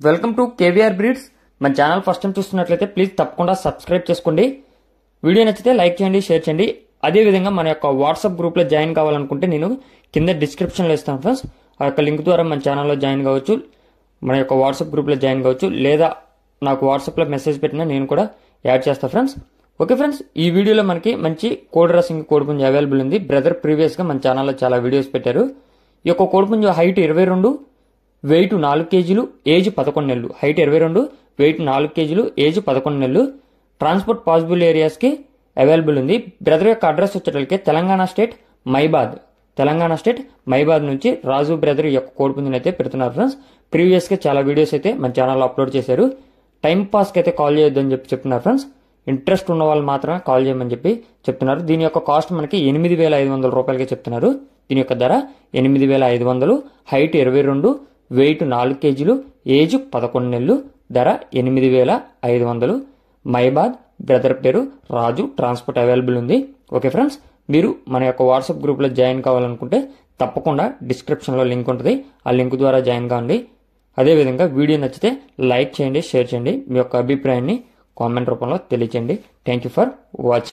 Welcome to KVR breeds. మన channel first time చూస్తున్నట్లయితే please తప్పకుండా సబ్స్క్రైబ్ చేసుకోండి. వీడియో నచ్చితే లైక్ చేయండి, షేర్ చేయండి. అదేవిధంగా మన యొక్క వాట్సాప్ గ్రూప్లో జాయిన్ కావాలనుకుంటే నేను కింద డిస్క్రిప్షన్లో ఇస్తాను ఫ్రెండ్స్. ఆ యొక్క లింక్ ద్వారా మన ఛానల్లో జాయిన్ కావచ్చు, మన యొక్క వాట్సాప్ గ్రూప్లో జాయిన్ కావచ్చు, లేదా నాకు వాట్సాప్లో మెసేజ్ పెట్టినా నేను కూడా యాడ్ చేస్తాను ఫ్రెండ్స్. ఓకే ఫ్రెండ్స్, ఈ వీడియోలో మనకి మంచి కోడి రసింగ్ కోడిపుంజు అవైలబుల్ ఉంది. బ్రదర్ ప్రీవియస్గా మన ఛానల్లో చాలా వీడియోస్ పెట్టారు. ఈ యొక్క కోడిపుంజు హైట్ 22, వెయిట్ 4 కేజీలు, ఏజ్ 11 నెలలు. హైట్ 22, వెయిట్ 4 కేజీలు, ఏజ్ 11 నెలలు. ట్రాన్స్పోర్ట్ పాసిబుల్ ఏరియాస్కి అవైలబుల్ ఉంది. బ్రదర్ యొక్క అడ్రస్ వచ్చేటప్పటికి తెలంగాణ స్టేట్ మైబాద్ నుంచి రాజు బ్రదర్ ఈ యొక్క కోడిపుంజుని అయితే పెడుతున్నారు ఫ్రెండ్స్. ప్రీవియస్గా చాలా వీడియోస్ అయితే మన ఛానల్లో అప్లోడ్ చేశారు. టైం పాస్కి అయితే కాల్ చేయొద్దని చెప్తున్నారు ఫ్రెండ్స్. ఇంట్రెస్ట్ ఉన్న వాళ్ళు మాత్రమే కాల్ చేయమని చెప్తున్నారు. దీని యొక్క కాస్ట్ మనకి 8,500 రూపాయలకి చెప్తున్నారు. దీని యొక్క ధర 8,500. హైట్ 22, వెయిట్ 4 కేజీలు, ఏజ్ 11 నెలలు. ధర 8,500. మైబాద్, బ్రదర్ పేరు రాజు. ట్రాన్స్పోర్ట్ అవైలబుల్ ఉంది. ఓకే ఫ్రెండ్స్, మీరు మన యొక్క వాట్సాప్ గ్రూప్లో జాయిన్ కావాలనుకుంటే తప్పకుండా డిస్క్రిప్షన్లో లింక్ ఉంటుంది. ఆ లింక్ ద్వారా జాయిన్ కావండి. అదేవిధంగా వీడియో నచ్చితే లైక్ చేయండి, షేర్ చేయండి. మీ యొక్క అభిప్రాయాన్ని కామెంట్ రూపంలో తెలియచేయండి. Thank you for watching.